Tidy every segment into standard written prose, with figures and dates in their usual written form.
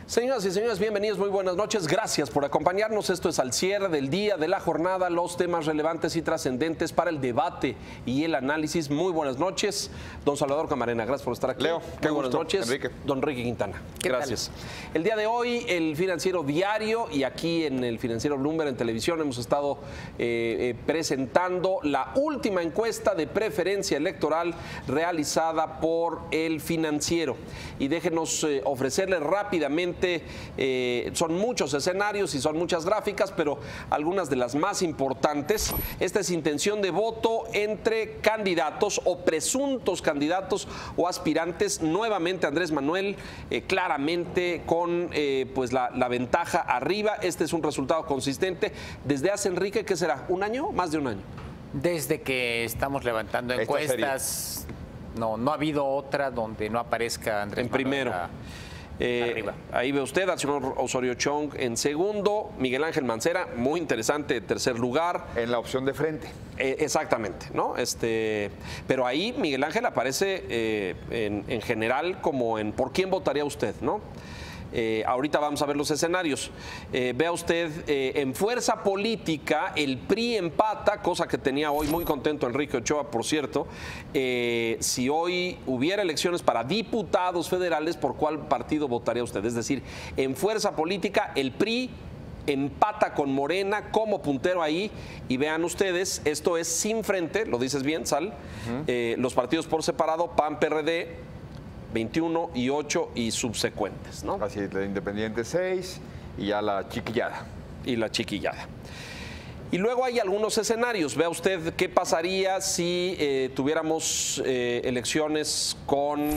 Señoras y señores, bienvenidos, muy buenas noches, gracias por acompañarnos. Esto es al cierre del día, de la jornada, los temas relevantes y trascendentes para el debate y el análisis. Muy buenas noches, don Salvador Camarena, gracias por estar aquí. Leo, qué buenas gusto, noches, Enrique. Don Enrique Quintana, gracias. El día de hoy, el Financiero Diario y aquí en el Financiero Bloomberg en televisión hemos estado presentando la última encuesta de preferencia electoral realizada por el Financiero. Y déjenos ofrecerles rápidamente. Son muchos escenarios y son muchas gráficas, pero algunas de las más importantes. Esta es intención de voto entre candidatos o presuntos candidatos o aspirantes. Nuevamente Andrés Manuel claramente con pues la ventaja arriba. Este es un resultado consistente. Desde hace, Enrique, ¿qué será? ¿Un año? Más de un año. Desde que estamos levantando encuestas, no ha habido otra donde no aparezca Andrés en primero. Ahí ve usted al señor Osorio Chong en segundo, Miguel Ángel Mancera, muy interesante, tercer lugar. En la opción de frente. Exactamente, ¿no? Pero ahí Miguel Ángel aparece en general como en ¿por quién votaría usted?, ¿no? Ahorita vamos a ver los escenarios. Vea usted, en fuerza política, el PRI empata, cosa que tenía hoy muy contento Enrique Ochoa, por cierto. Si hoy hubiera elecciones para diputados federales, ¿por cuál partido votaría usted? Es decir, en fuerza política, el PRI empata con Morena como puntero ahí. Y vean ustedes, esto es sin frente, lo dices bien, Sal. Los partidos por separado, PAN, PRD, 21 y 8 y subsecuentes, ¿no? Así es, la Independiente 6 y ya la chiquillada. Y la chiquillada. Y luego hay algunos escenarios. Vea usted qué pasaría si tuviéramos elecciones con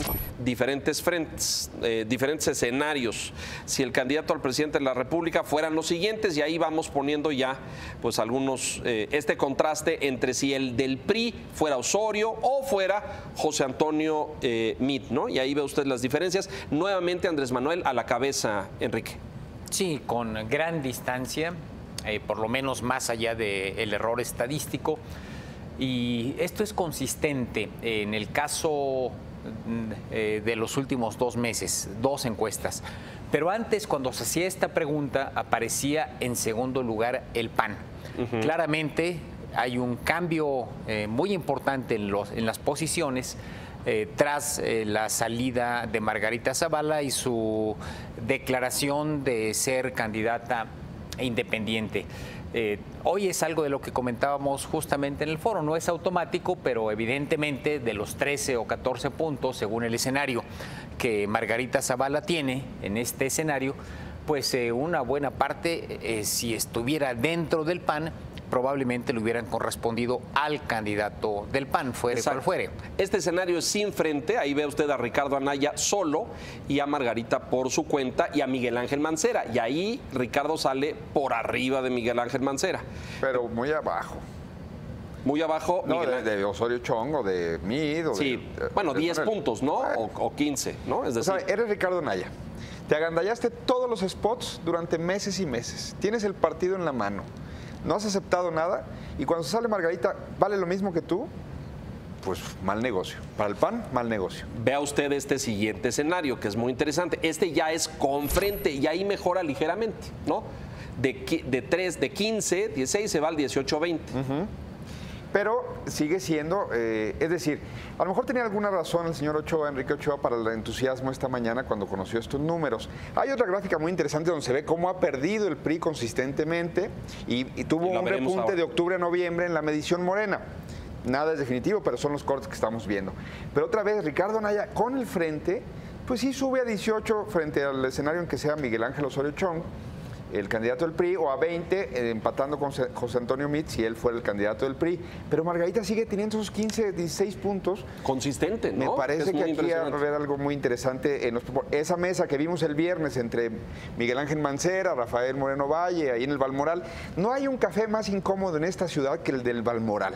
diferentes frentes, diferentes escenarios. Si el candidato al presidente de la República fueran los siguientes, y ahí vamos poniendo ya pues algunos, este contraste entre si el del PRI fuera Osorio o fuera José Antonio Meade, ¿no? Y ahí ve usted las diferencias. Nuevamente Andrés Manuel a la cabeza, Enrique. Sí, con gran distancia. Por lo menos más allá del error estadístico. Y esto es consistente en el caso de los últimos 2 meses, 2 encuestas. Pero antes, cuando se hacía esta pregunta, aparecía en segundo lugar el PAN. Claramente hay un cambio muy importante en las posiciones tras la salida de Margarita Zavala y su declaración de ser candidata independiente. Hoy es algo de lo que comentábamos justamente en el foro, no es automático, pero evidentemente de los 13 o 14 puntos, según el escenario que Margarita Zavala tiene en este escenario, pues una buena parte, si estuviera dentro del PAN, probablemente le hubieran correspondido al candidato del PAN, fuere cual fuere. Este escenario es sin frente, ahí ve usted a Ricardo Anaya solo y a Margarita por su cuenta y a Miguel Ángel Mancera. Y ahí Ricardo sale por arriba de Miguel Ángel Mancera. Pero muy abajo. Muy abajo. No, de Osorio Chong o de Meade. Sí, bueno, 10 puntos, ¿no? O 15, ¿no? Es decir, o sea, eres Ricardo Anaya. Te agandallaste todos los spots durante meses y meses. Tienes el partido en la mano. No has aceptado nada y cuando sale Margarita, ¿vale lo mismo que tú? Pues mal negocio. Para el PAN, mal negocio. Vea usted este siguiente escenario, que es muy interesante. Este ya es con frente y ahí mejora ligeramente, ¿no? De 3, de 15, 16 se va al 18-20. Pero sigue siendo, es decir, a lo mejor tenía alguna razón el señor Ochoa, Enrique Ochoa, para el entusiasmo esta mañana cuando conoció estos números. Hay otra gráfica muy interesante donde se ve cómo ha perdido el PRI consistentemente y tuvo un repunte ahora de octubre a noviembre en la medición Morena. Nada es definitivo, pero son los cortes que estamos viendo. Pero otra vez, Ricardo Anaya con el frente, pues sí sube a 18 frente al escenario en que sea Miguel Ángel Osorio Chong, el candidato del PRI, o a 20 empatando con José Antonio Meade si él fuera el candidato del PRI. Pero Margarita sigue teniendo esos 15, 16 puntos. Consistente, ¿no? Me parece que aquí va a haber algo muy interesante. Esa mesa que vimos el viernes entre Miguel Ángel Mancera, Rafael Moreno Valle, ahí en el Balmoral. No hay un café más incómodo en esta ciudad que el del Balmoral.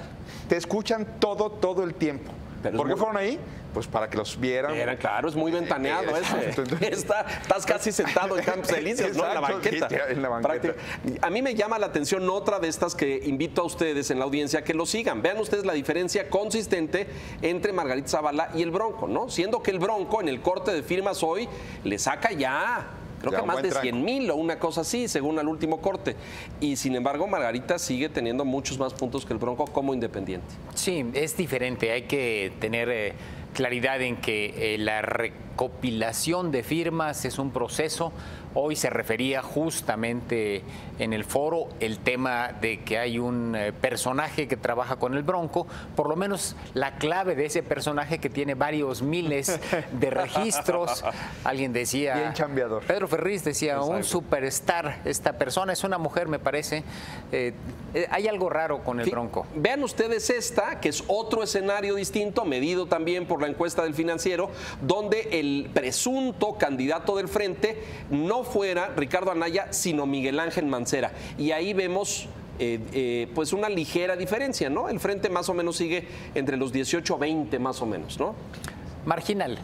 Te escuchan todo el tiempo. ¿Por qué fueron ahí? Pues para que los vieran. Claro, es muy ventaneado ese. Estás casi sentado en Campos Elíseos, ¿no? En la banqueta. Sí, en la banqueta. A mí me llama la atención otra de estas que invito a ustedes en la audiencia que lo sigan. Vean ustedes la diferencia consistente entre Margarita Zavala y el Bronco, ¿no? Siendo que el Bronco en el corte de firmas hoy le saca ya creo que más de 100,000 o una cosa así, según el último corte. Y sin embargo, Margarita sigue teniendo muchos más puntos que el Bronco como independiente. Sí, es diferente. Hay que tener claridad en que la recopilación de firmas es un proceso. Hoy se refería justamente en el foro el tema de que hay un personaje que trabaja con el Bronco, por lo menos la clave de ese personaje que tiene varios miles de registros. Alguien decía, bien chambeador. Pedro Ferriz decía, Exacto. un superstar, esta persona es una mujer, me parece. Hay algo raro con el Bronco. Vean ustedes esta, que es otro escenario distinto, medido también por la encuesta del Financiero, donde el presunto candidato del Frente no fuera Ricardo Anaya, sino Miguel Ángel Mancera. Y ahí vemos pues una ligera diferencia, ¿no? El Frente más o menos sigue entre los 18 a 20 más o menos, ¿no? Marginal.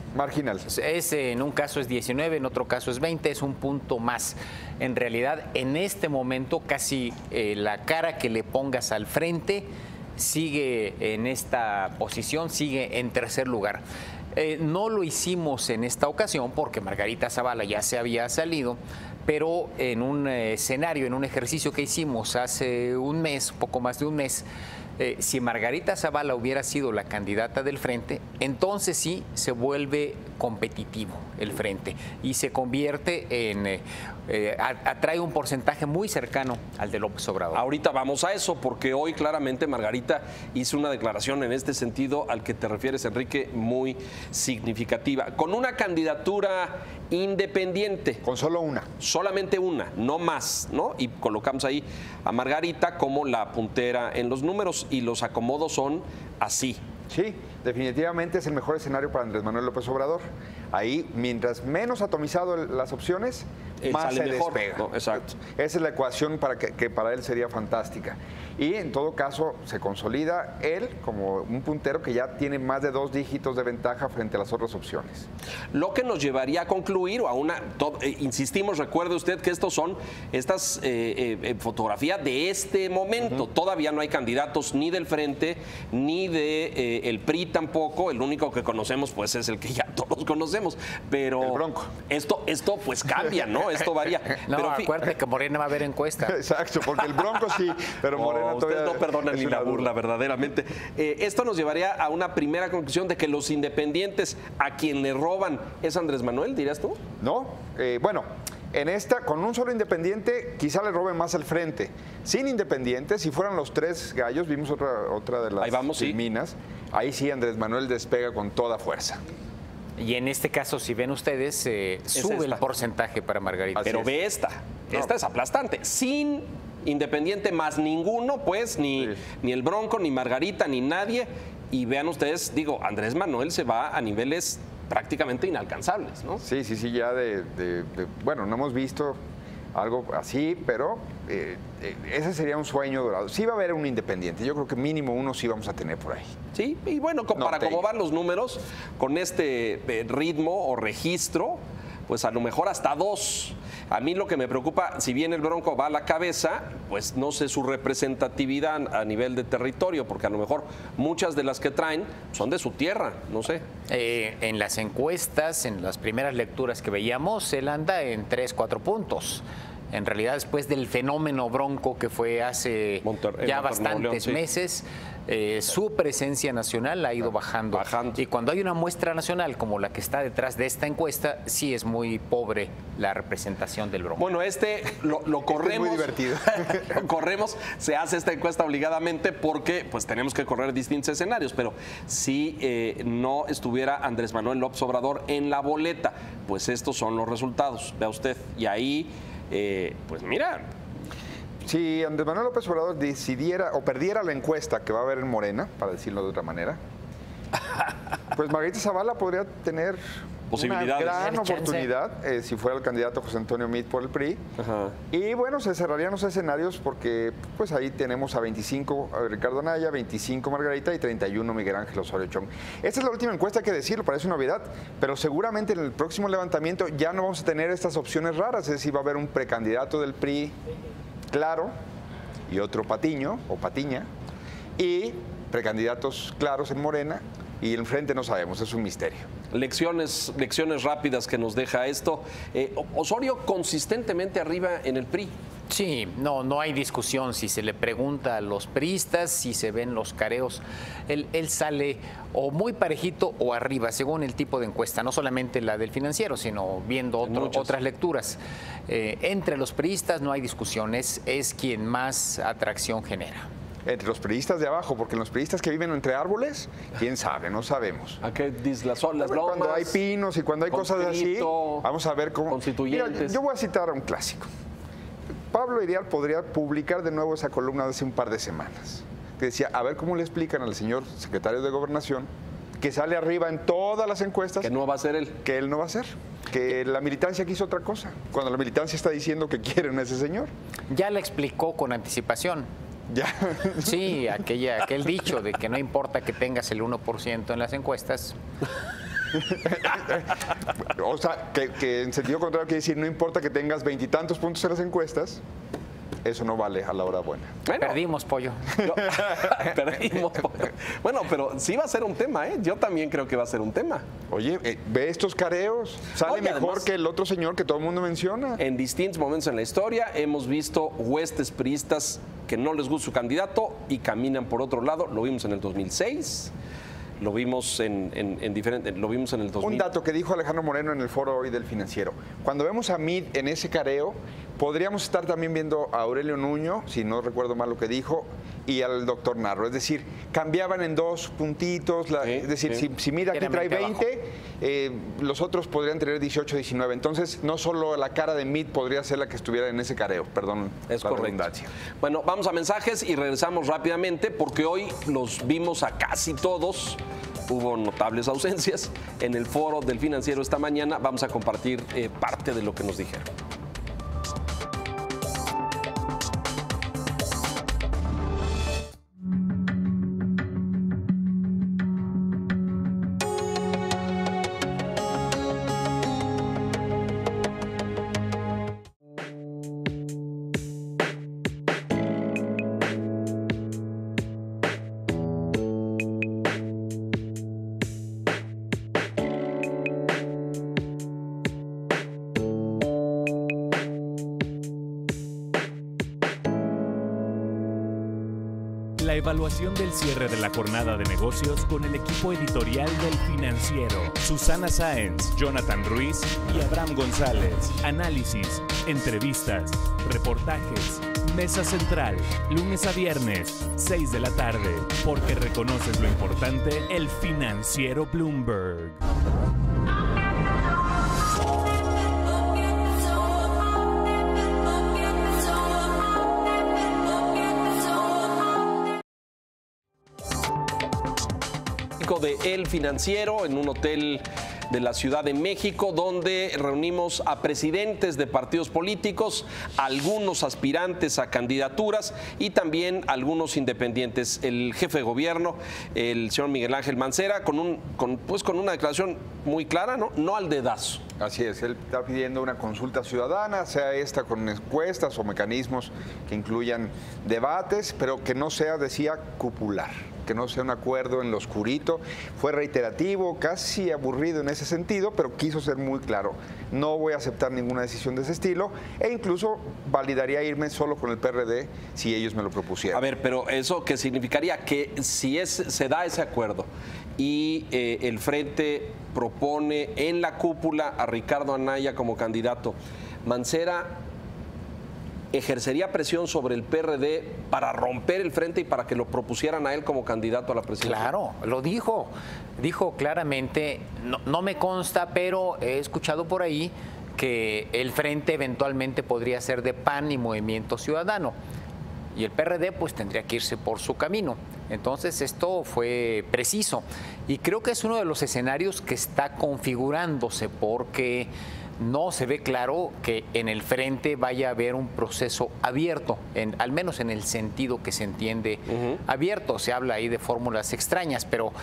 En un caso es 19, en otro caso es 20, es un punto más. En realidad, en este momento, casi la cara que le pongas al Frente sigue en esta posición, sigue en tercer lugar. No lo hicimos en esta ocasión porque Margarita Zavala ya se había salido, pero en un escenario, en un ejercicio que hicimos hace un mes, poco más de un mes, si Margarita Zavala hubiera sido la candidata del Frente, entonces sí se vuelve competitivo el Frente y se convierte en, atrae un porcentaje muy cercano al de López Obrador. Ahorita vamos a eso, porque hoy claramente Margarita hizo una declaración en este sentido al que te refieres, Enrique, muy significativa. Con una candidatura independiente. Con solo una. Solamente una, no más, ¿no? Y colocamos ahí a Margarita como la puntera en los números y los acomodos son así. Sí, definitivamente es el mejor escenario para Andrés Manuel López Obrador. Ahí, mientras menos atomizado las opciones, más se mejor, despega. ¿no? Exacto. Esa es la ecuación que para él sería fantástica. Y en todo caso se consolida él como un puntero que ya tiene más de 2 dígitos de ventaja frente a las otras opciones. Lo que nos llevaría a concluir, o a una, insistimos, recuerde usted que estas fotografías de este momento. Todavía no hay candidatos ni del Frente, ni de el PRI tampoco. El único que conocemos pues es el que ya todos conocemos. Pero el Bronco. Esto pues cambia, ¿no? Esto varía. No, pero acuérdate que Morena va a haber encuesta. Exacto, porque el Bronco sí, pero Morena ustedes no perdonan ni la burla, duda. verdaderamente. Esto nos llevaría a una primera conclusión de que los independientes a quien le roban es Andrés Manuel, ¿dirías tú? No, bueno, en esta, con un solo independiente, quizá le roben más al Frente. Sin independientes, si fueran los 3 gallos, vimos otra de las ahí vamos, sí. minas, ahí sí Andrés Manuel despega con toda fuerza. Y en este caso, si ven ustedes, sube el porcentaje para Margarita. Pero ve esta es aplastante. Sin independiente más ninguno, pues, ni el Bronco, ni Margarita, ni nadie. Y vean ustedes, digo, Andrés Manuel se va a niveles prácticamente inalcanzables, ¿no? Sí, ya bueno, no hemos visto algo así, pero ese sería un sueño dorado. Sí va a haber un independiente, yo creo que mínimo uno sí vamos a tener por ahí. Sí, y bueno, para cómo van los números, con este ritmo o registro, pues a lo mejor hasta 2. A mí lo que me preocupa, si bien el Bronco va a la cabeza, pues no sé su representatividad a nivel de territorio, porque a lo mejor muchas de las que traen son de su tierra, no sé. En las encuestas, en las primeras lecturas que veíamos, él anda en 3, 4 puntos. En realidad, después del fenómeno Bronco que fue hace ya bastantes meses, su presencia nacional ha ido bajando. Y cuando hay una muestra nacional como la que está detrás de esta encuesta, sí es muy pobre la representación del Bronco. Bueno, lo corremos. Es muy divertido. Lo corremos, se hace esta encuesta obligadamente porque pues tenemos que correr distintos escenarios, pero si no estuviera Andrés Manuel López Obrador en la boleta, pues estos son los resultados, vea usted. Y ahí, pues mira... Si Andrés Manuel López Obrador decidiera o perdiera la encuesta que va a haber en Morena, para decirlo de otra manera, pues Margarita Zavala podría tener una gran oportunidad si fuera el candidato José Antonio Meade por el PRI. Ajá. Y bueno, se cerrarían los escenarios porque pues ahí tenemos a 25 Ricardo Anaya, 25 Margarita y 31 Miguel Ángel Osorio Chong. Esta es la última encuesta, hay que decirlo, parece novedad, pero seguramente en el próximo levantamiento ya no vamos a tener estas opciones raras, es decir, va a haber un precandidato del PRI claro y otro Patiño o Patiña y precandidatos claros en Morena y el frente no sabemos, es un misterio. Lecciones rápidas que nos deja esto. Osorio consistentemente arriba en el PRI. Sí, no hay discusión. Si se le pregunta a los priistas, si se ven los careos, él sale o muy parejito o arriba, según el tipo de encuesta, no solamente la del Financiero, sino viendo otras lecturas. Entre los priistas no hay discusión, es quien más atracción genera. Entre los priistas de abajo, porque los priistas que viven entre árboles, quién sabe, no sabemos. ¿A qué las lomas? Cuando hay pinos y cuando hay cosas así, vamos a ver cómo. Constituyentes. Mira, yo voy a citar a un clásico. Pablo Iriar podría publicar de nuevo esa columna de hace un par de semanas, que decía, a ver cómo le explican al señor secretario de Gobernación que sale arriba en todas las encuestas. Que no va a ser él. Que él no va a ser. Que la militancia quiso otra cosa, cuando la militancia está diciendo que quieren a ese señor. Ya le explicó con anticipación. Ya. Sí, aquel dicho de que no importa que tengas el 1% en las encuestas. O sea, que en sentido contrario quiere decir, no importa que tengas 20 y tantos puntos en las encuestas, eso no vale a la hora buena. Bueno, perdimos, pollo. Perdimos, pollo. Bueno, pero sí va a ser un tema, ¿eh? Yo también creo que va a ser un tema. Oye, ve estos careos. Sale mejor además, que el otro señor que todo el mundo menciona. En distintos momentos en la historia hemos visto huestes priistas que no les gusta su candidato y caminan por otro lado. Lo vimos en el 2006. Lo vimos lo vimos en el 2000. Un dato que dijo Alejandro Moreno en el foro hoy del Financiero. Cuando vemos a Mid en ese careo, podríamos estar también viendo a Aurelio Nuño, si no recuerdo mal lo que dijo, y al doctor Narro. Es decir, cambiaban en 2 puntitos. Es decir, si Mid aquí trae 20, los otros podrían tener 18, 19. Entonces, no solo la cara de Mid podría ser la que estuviera en ese careo. Perdón, es la redundancia. Bueno, vamos a mensajes y regresamos rápidamente porque hoy los vimos a casi todos. Hubo notables ausencias en el foro del Financiero esta mañana. Vamos a compartir parte de lo que nos dijeron. La evaluación del cierre de la jornada de negocios con el equipo editorial del Financiero. Susana Sáenz, Jonathan Ruiz y Abraham González. Análisis, entrevistas, reportajes. Mesa central, lunes a viernes, 6 de la tarde. Porque reconoces lo importante, el Financiero Bloomberg. De El Financiero en un hotel de la Ciudad de México, donde reunimos a presidentes de partidos políticos, algunos aspirantes a candidaturas y también algunos independientes. El jefe de gobierno, el señor Miguel Ángel Mancera, con una declaración muy clara, no al dedazo. Así es, él está pidiendo una consulta ciudadana, sea esta con encuestas o mecanismos que incluyan debates, pero que no sea, decía, cupular, que no sea un acuerdo en lo oscurito. Fue reiterativo, casi aburrido en ese sentido, pero quiso ser muy claro. No voy a aceptar ninguna decisión de ese estilo e incluso validaría irme solo con el PRD si ellos me lo propusieran. A ver, pero ¿eso qué significaría? Que si se da ese acuerdo y el Frente propone en la cúpula a Ricardo Anaya como candidato, Mancera ejercería presión sobre el PRD para romper el frente y para que lo propusieran a él como candidato a la presidencia. Claro, lo dijo claramente, no me consta, pero he escuchado por ahí que el frente eventualmente podría ser de PAN y Movimiento Ciudadano. Y el PRD pues tendría que irse por su camino. Entonces esto fue preciso. Y creo que es uno de los escenarios que está configurándose porque no se ve claro que en el frente vaya a haber un proceso abierto, al menos en el sentido que se entiende abierto. Se habla ahí de fórmulas extrañas, pero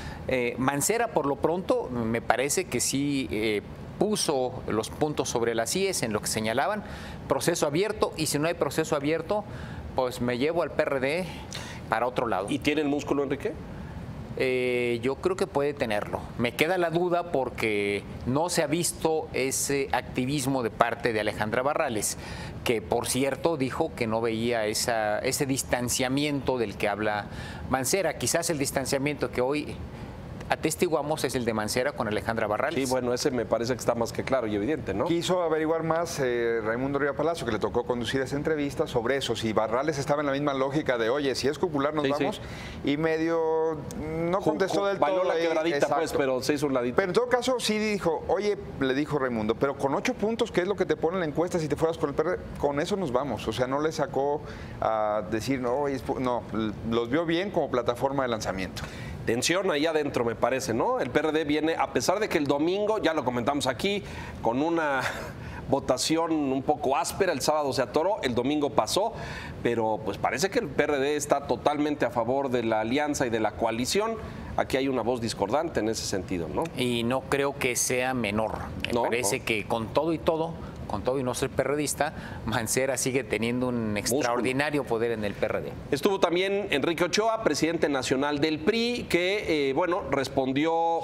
Mancera por lo pronto me parece que sí puso los puntos sobre las IES en lo que señalaban, proceso abierto, y si no hay proceso abierto, pues me llevo al PRD para otro lado. ¿Y tiene el músculo, Enrique? Yo creo que puede tenerlo. Me queda la duda porque no se ha visto ese activismo de parte de Alejandra Barrales, que por cierto dijo que no veía ese distanciamiento del que habla Mancera. Quizás el distanciamiento que hoy atestiguamos es el de Mancera con Alejandra Barrales. Sí, bueno, ese me parece que está más que claro y evidente, ¿no? Quiso averiguar más Raimundo Riva Palacio, que le tocó conducir esa entrevista, sobre eso, si Barrales estaba en la misma lógica de, oye, si es popular nos vamos, y medio no contestó del todo. Bailó la quebradita, exacto. Pues, pero se hizo un ladito. Pero en todo caso sí dijo, oye, le dijo Raimundo, pero con 8 puntos, ¿qué es lo que te pone en la encuesta si te fueras con el PRD? Con eso nos vamos. O sea, no le sacó a decir, no, los vio bien como plataforma de lanzamiento. Tensión ahí adentro, me parece, ¿no? El PRD viene, a pesar de que el domingo, ya lo comentamos aquí, con una votación un poco áspera, el sábado se atoró, el domingo pasó, pero pues parece que el PRD está totalmente a favor de la alianza y de la coalición. Aquí hay una voz discordante en ese sentido, ¿no? Y no creo que sea menor. Me parece que con todo y no ser perredista, Mancera sigue teniendo un extraordinario poder en el PRD. Estuvo también Enrique Ochoa, presidente nacional del PRI, que respondió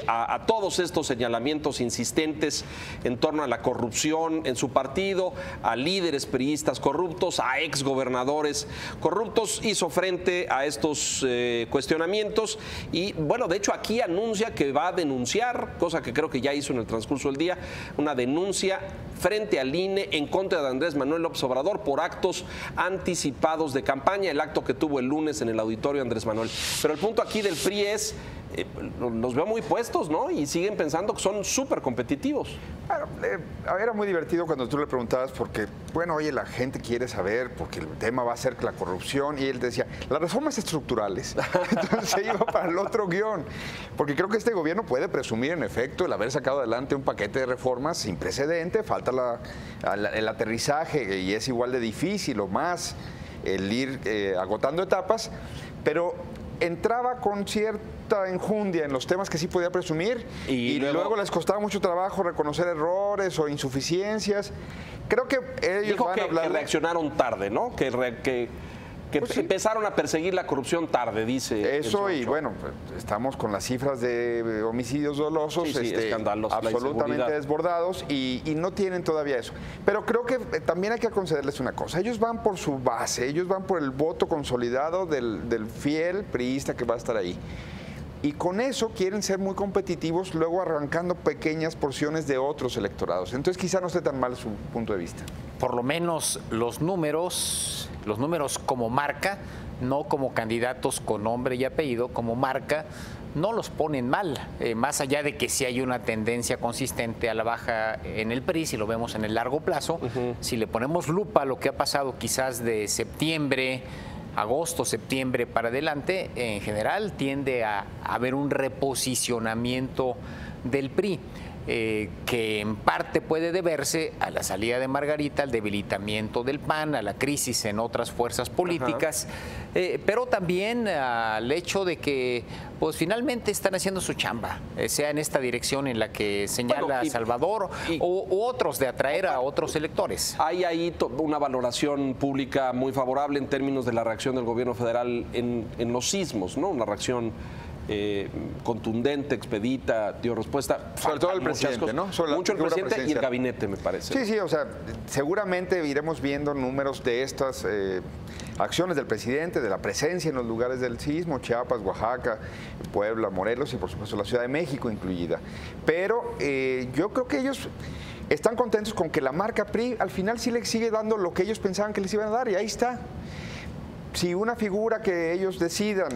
a todos estos señalamientos insistentes en torno a la corrupción en su partido, a líderes priistas corruptos, a exgobernadores corruptos. Hizo frente a estos cuestionamientos y, bueno, de hecho aquí anuncia que va a denunciar, cosa que creo que ya hizo en el transcurso del día, una denuncia frente al INE en contra de Andrés Manuel López Obrador por actos anticipados de campaña, el acto que tuvo el lunes en el auditorio Andrés Manuel. Pero el punto aquí del PRI es, los veo muy puestos, ¿no? Y siguen pensando que son súper competitivos. Bueno, era muy divertido cuando tú le preguntabas porque, bueno, oye, la gente quiere saber porque el tema va a ser la corrupción y él decía, las reformas estructurales. Entonces se iba para el otro guión, porque creo que este gobierno puede presumir en efecto el haber sacado adelante un paquete de reformas sin precedente, falta el aterrizaje y es igual de difícil o más el ir agotando etapas, pero entraba con cierta enjundia en los temas que sí podía presumir y luego les costaba mucho trabajo reconocer errores o insuficiencias. Creo que ellos dijo van a hablar. Que reaccionaron tarde, ¿no? Que pues sí, empezaron a perseguir la corrupción tarde, dice. Eso, y bueno, estamos con las cifras de homicidios dolosos escandalosos, absolutamente desbordados y no tienen todavía eso. Pero creo que también hay que concederles una cosa. Ellos van por su base, ellos van por el voto consolidado del fiel priista que va a estar ahí. Y con eso quieren ser muy competitivos, luego arrancando pequeñas porciones de otros electorados. Entonces quizá no esté tan mal su punto de vista. Por lo menos los números como marca, no como candidatos con nombre y apellido, como marca, no los ponen mal, más allá de que sí hay una tendencia consistente a la baja en el PRI, si lo vemos en el largo plazo. Si le ponemos lupa a lo que ha pasado quizás de septiembre, agosto, septiembre para adelante, en general tiende a haber un reposicionamiento del PRI. Que en parte puede deberse a la salida de Margarita, al debilitamiento del PAN, a la crisis en otras fuerzas políticas, pero también al hecho de que pues finalmente están haciendo su chamba, sea en esta dirección en la que señala Salvador u otros, de atraer a otros electores. Hay ahí una valoración pública muy favorable en términos de la reacción del gobierno federal en los sismos, ¿no? Una reacción contundente, expedita, dio respuesta. Sobre todo el presidente, ¿no? Mucho el presidente y el gabinete, me parece. Sí, o sea, seguramente iremos viendo números de estas acciones del presidente, de la presencia en los lugares del sismo, Chiapas, Oaxaca, Puebla, Morelos y por supuesto la Ciudad de México incluida. Pero yo creo que ellos están contentos con que la marca PRI al final sí les sigue dando lo que ellos pensaban que les iban a dar y ahí está. Si una figura que ellos decidan,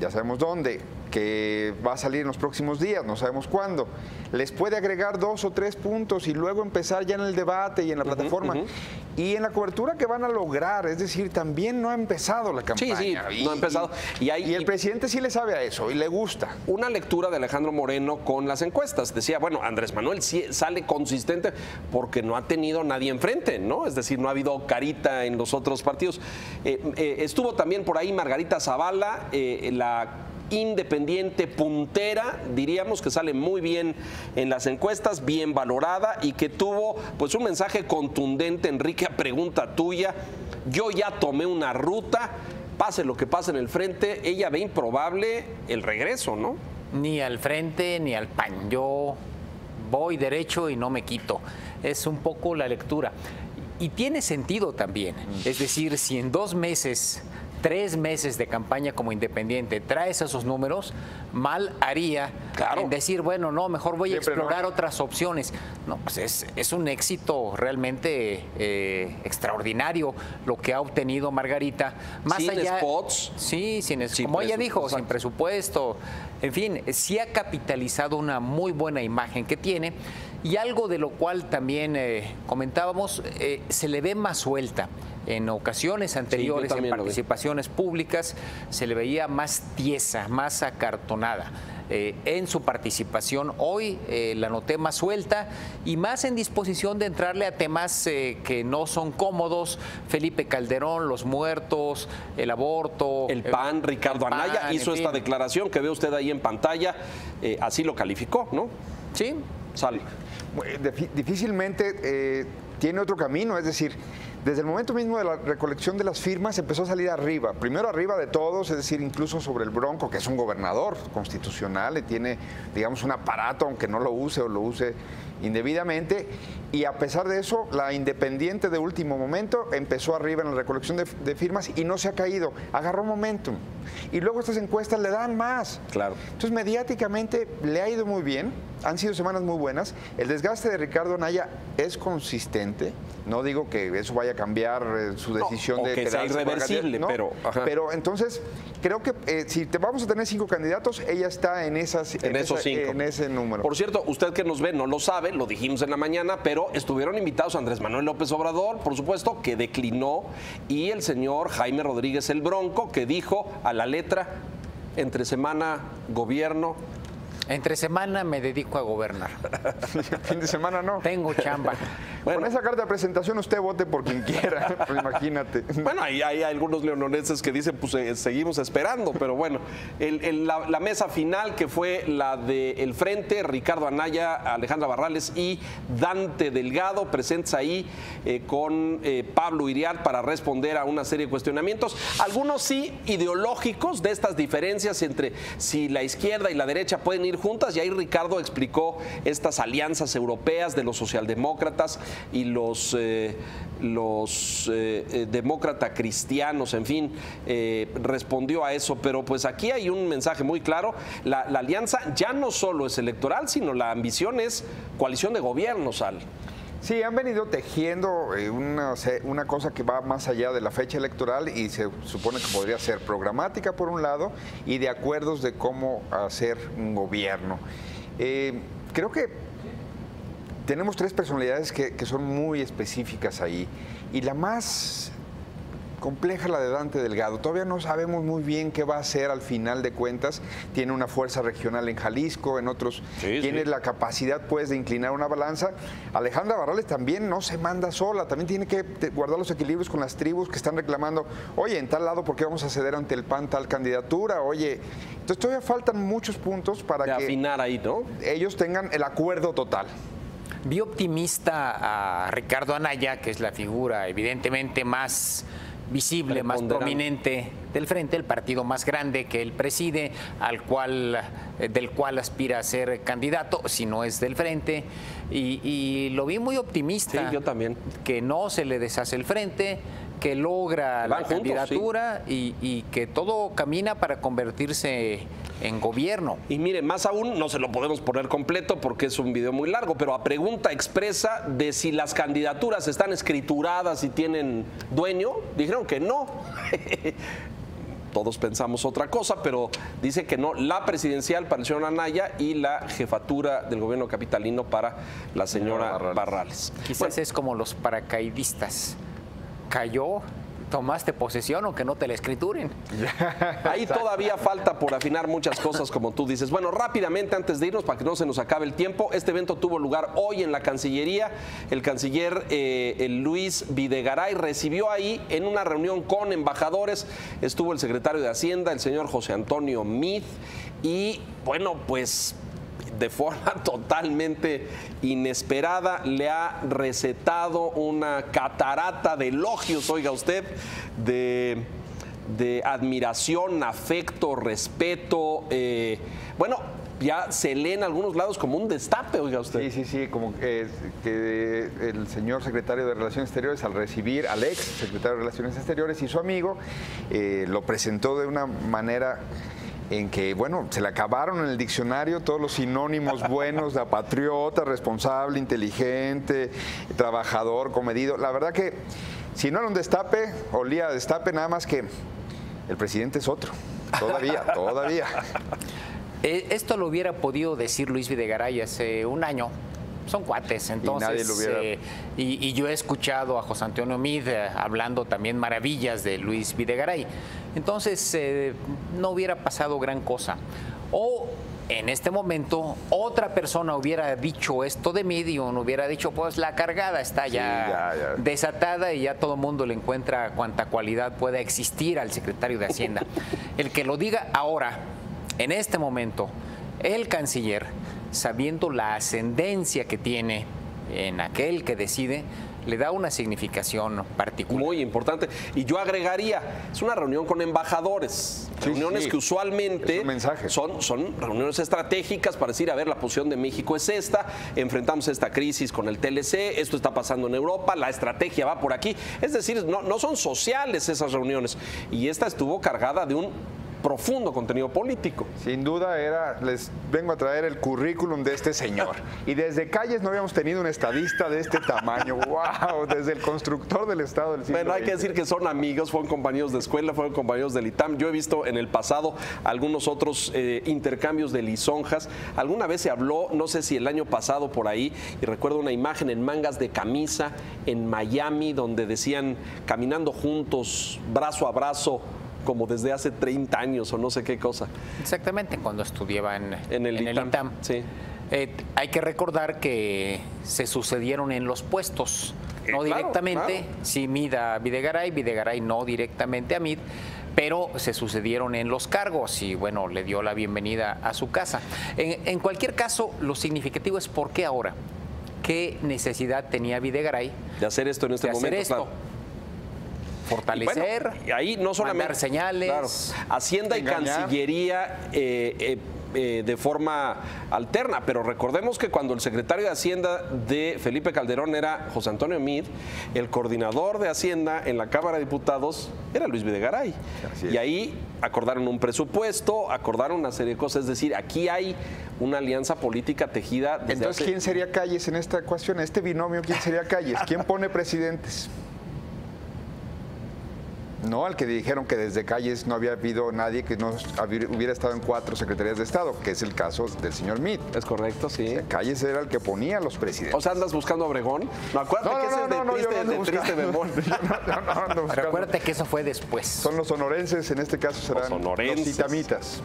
ya sabemos dónde, que va a salir en los próximos días, no sabemos cuándo, les puede agregar 2 o 3 puntos y luego empezar ya en el debate y en la plataforma. Y en la cobertura que van a lograr, es decir, también no ha empezado la campaña. Sí, no ha empezado. Y el presidente sí le sabe a eso y le gusta. Una lectura de Alejandro Moreno con las encuestas. Decía, bueno, Andrés Manuel sí sale consistente porque no ha tenido nadie enfrente, ¿no? Es decir, no ha habido carita en los otros partidos. Estuvo también por ahí Margarita Zavala, la independiente puntera, diríamos, que sale muy bien en las encuestas, bien valorada y que tuvo pues un mensaje contundente, Enrique, a pregunta tuya. Yo ya tomé una ruta pase lo que pase en el frente, ella ve improbable el regreso, ¿no? Ni al frente ni al PAN. Yo voy derecho y no me quito. Es un poco la lectura. Y tiene sentido también. Es decir, si en 2 meses, 3 meses de campaña como independiente traes esos números, mal haría en decir, bueno, no, mejor voy a explorar otras opciones. No, pues es un éxito realmente extraordinario lo que ha obtenido Margarita. Más sin allá, spots. Sí, como ella dijo, sin presupuesto. En fin, sí ha capitalizado una muy buena imagen que tiene. Y algo de lo cual también comentábamos, se le ve más suelta. En ocasiones anteriores, en participaciones públicas, se le veía más tiesa, más acartonada. En su participación hoy la noté más suelta y más en disposición de entrarle a temas que no son cómodos. Felipe Calderón, los muertos, el aborto. El PAN, Ricardo Anaya hizo esta declaración que ve usted ahí en pantalla, así lo calificó, ¿no? Sí. Sale. Difícilmente tiene otro camino, es decir, desde el momento mismo de la recolección de las firmas empezó a salir arriba, primero arriba de todos, es decir, incluso sobre el Bronco, que es un gobernador constitucional, y tiene, digamos, un aparato, aunque no lo use o lo use indebidamente, y a pesar de eso, la Independiente de último momento empezó arriba en la recolección de firmas y no se ha caído, agarró momentum. Y luego estas encuestas le dan más. Claro. Entonces, mediáticamente le ha ido muy bien, han sido semanas muy buenas. El desgaste de Ricardo Anaya es consistente, no digo que eso vaya a cambiar su decisión de que sea irreversible, ¿no? Pero entonces, creo que si te vamos a tener 5 candidatos, ella está en esos 5. En ese número. Por cierto, usted que nos ve no lo sabe, lo dijimos en la mañana, pero estuvieron invitados Andrés Manuel López Obrador, por supuesto, que declinó, y el señor Jaime Rodríguez el Bronco, que dijo a la letra, entre semana, gobierno. Entre semana me dedico a gobernar. Fin de semana no. Tengo chamba. Bueno, con esa carta de presentación usted vote por quien quiera, pues imagínate. Bueno, hay algunos leoneses que dicen, pues seguimos esperando, pero bueno, la mesa final que fue la del Frente, Ricardo Anaya, Alejandra Barrales y Dante Delgado, presentes ahí con Pablo Iriart para responder a una serie de cuestionamientos, algunos sí ideológicos de estas diferencias entre si la izquierda y la derecha pueden ir juntas, y ahí Ricardo explicó estas alianzas europeas de los socialdemócratas y los demócrata cristianos, en fin, respondió a eso, pero pues aquí hay un mensaje muy claro, la alianza ya no solo es electoral, sino la ambición es coalición de gobierno, Sal. Sí, han venido tejiendo una cosa que va más allá de la fecha electoral y se supone que podría ser programática por un lado y de acuerdos de cómo hacer un gobierno. Creo que tenemos 3 personalidades que son muy específicas ahí, y la más compleja la de Dante Delgado. Todavía no sabemos muy bien qué va a hacer al final de cuentas. Tiene una fuerza regional en Jalisco, en otros tiene la capacidad pues de inclinar una balanza. Alejandra Barrales también no se manda sola, también tiene que guardar los equilibrios con las tribus que están reclamando, oye, en tal lado, ¿por qué vamos a ceder ante el PAN tal candidatura? Oye, entonces todavía faltan muchos puntos para que afinar ahí, ¿no? Ellos tengan el acuerdo total. Vi optimista a Ricardo Anaya, que es la figura evidentemente más visible, más prominente del Frente, el partido más grande que él preside, del cual aspira a ser candidato, si no es del Frente, y lo vi muy optimista. Sí, yo también. Que no se le deshace el Frente, que logra la candidatura y que todo camina para convertirse en gobierno. Y mire, más aún, no se lo podemos poner completo porque es un video muy largo, pero a pregunta expresa de si las candidaturas están escrituradas y tienen dueño, dijeron que no. Todos pensamos otra cosa, pero dice que no. La presidencial para el señor Anaya y la jefatura del gobierno capitalino para la señora Barrales. Quizás es como los paracaidistas. Cayó, tomaste posesión, aunque no te la escrituren. Ahí todavía falta por afinar muchas cosas, como tú dices. Bueno, rápidamente, antes de irnos, para que no se nos acabe el tiempo, este evento tuvo lugar hoy en la Cancillería. El canciller Luis Videgaray recibió ahí en una reunión con embajadores. Estuvo el secretario de Hacienda, el señor José Antonio Meade, y bueno, pues de forma totalmente inesperada le ha recetado una catarata de elogios, oiga usted, de admiración, afecto, respeto. Bueno, ya se lee en algunos lados como un destape, oiga usted. Sí, como que el señor secretario de Relaciones Exteriores, al recibir al ex secretario de Relaciones Exteriores y su amigo, lo presentó de una manera en que, bueno, se le acabaron en el diccionario todos los sinónimos buenos de patriota, responsable, inteligente, trabajador, comedido. La verdad que si no era un destape, olía a destape, nada más que el presidente es otro. Todavía. Esto lo hubiera podido decir Luis Videgaray hace un año. Son cuates, entonces. Y nadie lo hubiera... y yo he escuchado a José Antonio Meade hablando también maravillas de Luis Videgaray. Entonces, no hubiera pasado gran cosa. O en este momento, otra persona hubiera dicho esto de Meade y uno hubiera dicho, pues la cargada está ya desatada y ya todo el mundo le encuentra cuanta cualidad pueda existir al secretario de Hacienda. El que lo diga ahora, en este momento, el canciller, sabiendo la ascendencia que tiene en aquel que decide, le da una significación particular. Muy importante. Y yo agregaría, es una reunión con embajadores, reuniones que usualmente son reuniones estratégicas para decir, a ver, la posición de México es esta, enfrentamos esta crisis con el TLC, esto está pasando en Europa, la estrategia va por aquí. Es decir, no son sociales esas reuniones. Y esta estuvo cargada de un profundo contenido político. Sin duda les vengo a traer el currículum de este señor. Y desde Calles no habíamos tenido un estadista de este tamaño. ¡Wow! Desde el constructor del Estado del siglo XX. Bueno, hay que decir que son amigos, fueron compañeros de escuela, fueron compañeros del ITAM. Yo he visto en el pasado algunos otros intercambios de lisonjas. Alguna vez se habló, no sé si el año pasado por ahí, y recuerdo una imagen en mangas de camisa en Miami, donde decían caminando juntos, brazo a brazo, como desde hace 30 años o no sé qué cosa. Exactamente, cuando estudiaba en el ITAM. Sí. Hay que recordar que se sucedieron en los puestos, no directamente, sí, Meade a Videgaray, Videgaray no directamente a Meade, pero se sucedieron en los cargos y bueno, le dio la bienvenida a su casa. En cualquier caso, lo significativo es por qué ahora, qué necesidad tenía Videgaray de hacer esto en este momento. Claro. Fortalecer, y ahí no solamente mandar señales, claro, Hacienda y Cancillería de forma alterna, pero recordemos que cuando el secretario de Hacienda de Felipe Calderón era José Antonio Meade, el coordinador de Hacienda en la Cámara de Diputados era Luis Videgaray. Y ahí acordaron un presupuesto, acordaron una serie de cosas, es decir, aquí hay una alianza política tejida desde Entonces, ¿quién sería Calles en esta ecuación? Este binomio, ¿quién sería Calles? ¿Quién pone presidentes? No, al que dijeron que desde Calles no había habido nadie que no hubiera estado en 4 secretarías de Estado, que es el caso del señor Meade. Es correcto, sí. O sea, Calles era el que ponía a los presidentes. O sea, ¿andas buscando a Obregón? No, acuérdate que ese es de triste memor. Recuérdate que eso fue después. Son los sonorenses, en este caso serán los itamitas.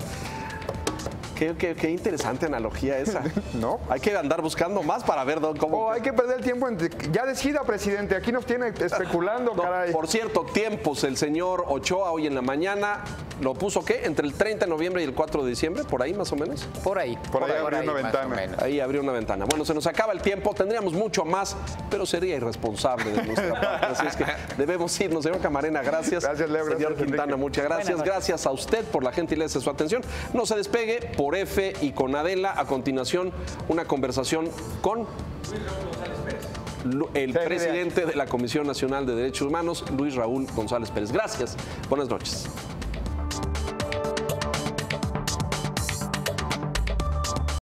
Qué interesante analogía esa. ¿No? Hay que andar buscando más para ver cómo... hay que perder el tiempo. Ya decida, presidente. Aquí nos tiene especulando, caray. Por cierto, tiempos. El señor Ochoa hoy en la mañana lo puso, ¿qué? Entre el 30 de noviembre y el 4 de diciembre, por ahí más o menos. Por ahí abrió una ventana. Ahí abrió una ventana. Bueno, se nos acaba el tiempo. Tendríamos mucho más, pero sería irresponsable de nuestra parte. Así es que debemos irnos. Señor Camarena, gracias. Gracias, Leo. Señor Quintana, Enrique. muchas gracias. Gracias a usted por la gentileza de su atención. No se despegue. Por F y con Adela, a continuación una conversación con el presidente de la Comisión Nacional de Derechos Humanos, Luis Raúl González Pérez. Gracias, buenas noches.